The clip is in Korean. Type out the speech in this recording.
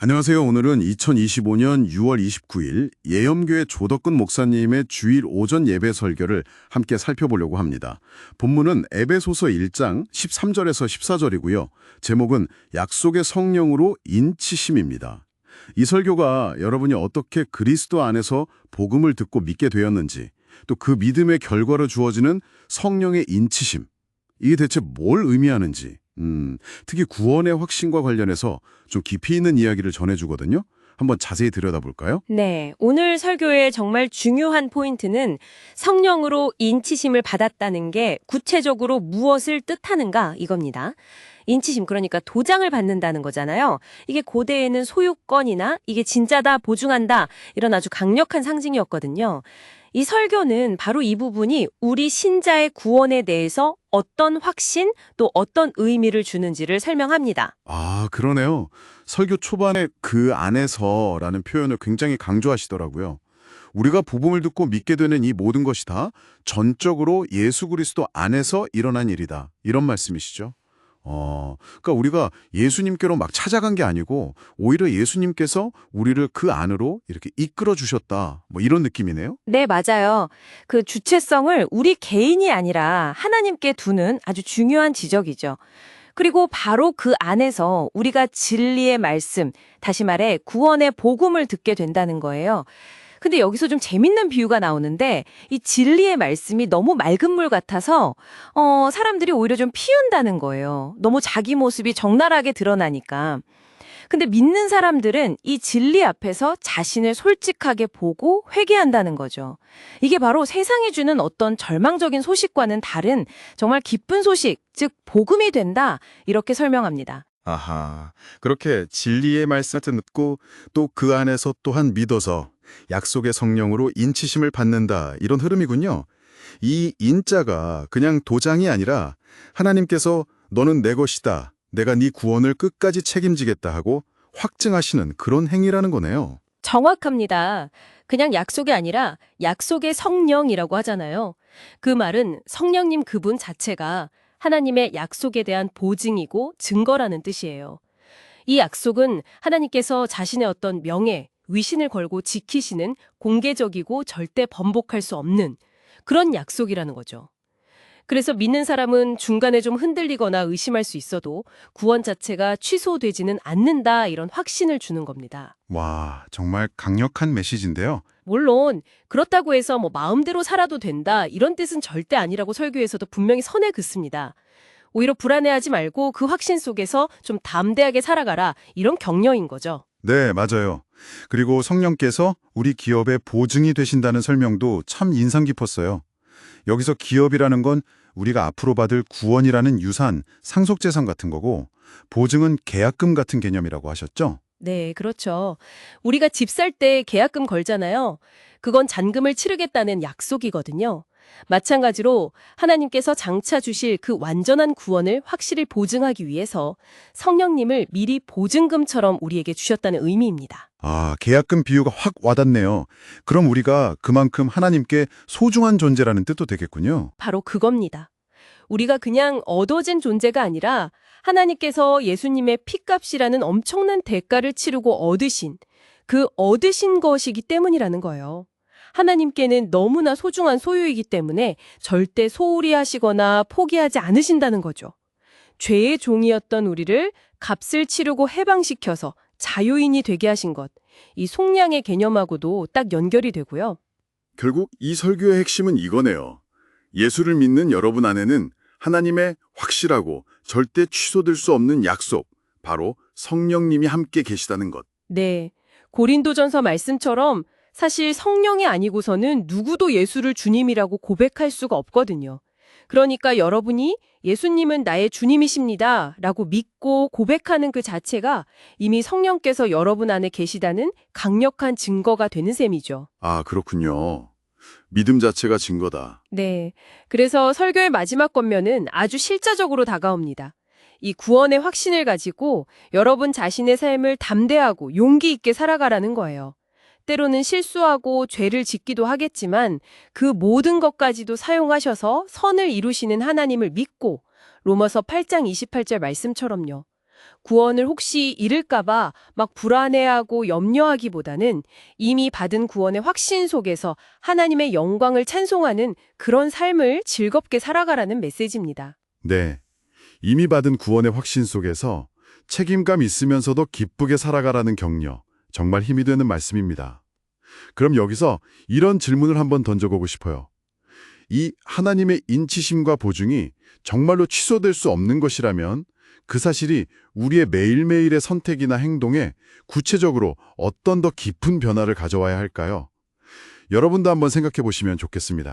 안녕하세요. 오늘은 2025년 6월 29일 예염교회 조덕근 목사님의 주일 오전 예배 설교를 함께 살펴보려고 합니다. 본문은 에베소서 1장 13절에서 14절이고요. 제목은 약속의 성령으로 인치심입니다. 이 설교가 여러분이 어떻게 그리스도 안에서 복음을 듣고 믿게 되었는지, 또 그 믿음의 결과로 주어지는 성령의 인치심, 이게 대체 뭘 의미하는지, 특히 구원의 확신과 관련해서 좀 깊이 있는 이야기를 전해주거든요. 한번 자세히 들여다볼까요? 네, 오늘 설교의 정말 중요한 포인트는 성령으로 인치심을 받았다는 게 구체적으로 무엇을 뜻하는가 이겁니다. 인치심, 그러니까 도장을 받는다는 거잖아요. 이게 고대에는 소유권이나 이게 진짜다, 보증한다 이런 아주 강력한 상징이었거든요. 이 설교는 바로 이 부분이 우리 신자의 구원에 대해서 어떤 확신 또 어떤 의미를 주는지를 설명합니다. 아, 그러네요. 설교 초반에 그 안에서라는 표현을 굉장히 강조하시더라고요. 우리가 복음을 듣고 믿게 되는 이 모든 것이 다 전적으로 예수 그리스도 안에서 일어난 일이다. 이런 말씀이시죠. 그러니까 우리가 예수님께로 막 찾아간 게 아니고 오히려 예수님께서 우리를 그 안으로 이렇게 이끌어 주셨다. 뭐 이런 느낌이네요. 네, 맞아요. 그 주체성을 우리 개인이 아니라 하나님께 두는 아주 중요한 지적이죠. 그리고 바로 그 안에서 우리가 진리의 말씀, 다시 말해 구원의 복음을 듣게 된다는 거예요. 근데 여기서 좀 재밌는 비유가 나오는데 이 진리의 말씀이 너무 맑은 물 같아서 사람들이 오히려 좀 피운다는 거예요. 너무 자기 모습이 적나라하게 드러나니까. 근데 믿는 사람들은 이 진리 앞에서 자신을 솔직하게 보고 회개한다는 거죠. 이게 바로 세상이 주는 어떤 절망적인 소식과는 다른 정말 기쁜 소식, 즉 복음이 된다 이렇게 설명합니다. 아하, 그렇게 진리의 말씀을 듣고 또 그 안에서 또한 믿어서 약속의 성령으로 인치심을 받는다 이런 흐름이군요. 이 인자가 그냥 도장이 아니라 하나님께서 너는 내 것이다. 내가 네 구원을 끝까지 책임지겠다 하고 확증하시는 그런 행위라는 거네요. 정확합니다. 그냥 약속이 아니라 약속의 성령이라고 하잖아요. 그 말은 성령님 그분 자체가 하나님의 약속에 대한 보증이고 증거라는 뜻이에요. 이 약속은 하나님께서 자신의 어떤 명예, 위신을 걸고 지키시는 공개적이고 절대 번복할 수 없는 그런 약속이라는 거죠. 그래서 믿는 사람은 중간에 좀 흔들리거나 의심할 수 있어도 구원 자체가 취소되지는 않는다 이런 확신을 주는 겁니다. 와, 정말 강력한 메시지인데요. 물론 그렇다고 해서 마음대로 살아도 된다 이런 뜻은 절대 아니라고 설교에서도 분명히 선에 긋습니다. 오히려 불안해하지 말고 그 확신 속에서 좀 담대하게 살아가라 이런 격려인 거죠. 네, 맞아요. 그리고 성령께서 우리 기업의 보증이 되신다는 설명도 참 인상 깊었어요. 여기서 기업이라는 건 우리가 앞으로 받을 구원이라는 유산, 상속재산 같은 거고 보증은 계약금 같은 개념이라고 하셨죠? 네, 그렇죠. 우리가 집 살 때 계약금 걸잖아요. 그건 잔금을 치르겠다는 약속이거든요. 마찬가지로 하나님께서 장차 주실 그 완전한 구원을 확실히 보증하기 위해서 성령님을 미리 보증금처럼 우리에게 주셨다는 의미입니다. 아, 계약금 비유가 확 와닿네요. 그럼 우리가 그만큼 하나님께 소중한 존재라는 뜻도 되겠군요. 바로 그겁니다. 우리가 그냥 얻어진 존재가 아니라 하나님께서 예수님의 피값이라는 엄청난 대가를 치르고 얻으신 그 얻으신 것이기 때문이라는 거예요. 하나님께는 너무나 소중한 소유이기 때문에 절대 소홀히 하시거나 포기하지 않으신다는 거죠. 죄의 종이었던 우리를 값을 치르고 해방시켜서 자유인이 되게 하신 것, 이 속량의 개념하고도 딱 연결이 되고요. 결국 이 설교의 핵심은 이거네요. 예수를 믿는 여러분 안에는 하나님의 확실하고 절대 취소될 수 없는 약속, 바로 성령님이 함께 계시다는 것. 네, 고린도전서 말씀처럼 사실 성령이 아니고서는 누구도 예수를 주님이라고 고백할 수가 없거든요. 그러니까 여러분이 예수님은 나의 주님이십니다 라고 믿고 고백하는 그 자체가 이미 성령께서 여러분 안에 계시다는 강력한 증거가 되는 셈이죠. 아, 그렇군요. 믿음 자체가 증거다. 네, 그래서 설교의 마지막 권면은 아주 실자적으로 다가옵니다. 이 구원의 확신을 가지고 여러분 자신의 삶을 담대하고 용기 있게 살아가라는 거예요. 때로는 실수하고 죄를 짓기도 하겠지만 그 모든 것까지도 사용하셔서 선을 이루시는 하나님을 믿고 로마서 8장 28절 말씀처럼요. 구원을 혹시 잃을까봐 막 불안해하고 염려하기보다는 이미 받은 구원의 확신 속에서 하나님의 영광을 찬송하는 그런 삶을 즐겁게 살아가라는 메시지입니다. 네. 이미 받은 구원의 확신 속에서 책임감 있으면서도 기쁘게 살아가라는 격려. 정말 힘이 되는 말씀입니다. 그럼 여기서 이런 질문을 한번 던져보고 싶어요. 이 하나님의 인치심과 보증이 정말로 취소될 수 없는 것이라면 그 사실이 우리의 매일매일의 선택이나 행동에 구체적으로 어떤 더 깊은 변화를 가져와야 할까요? 여러분도 한번 생각해 보시면 좋겠습니다.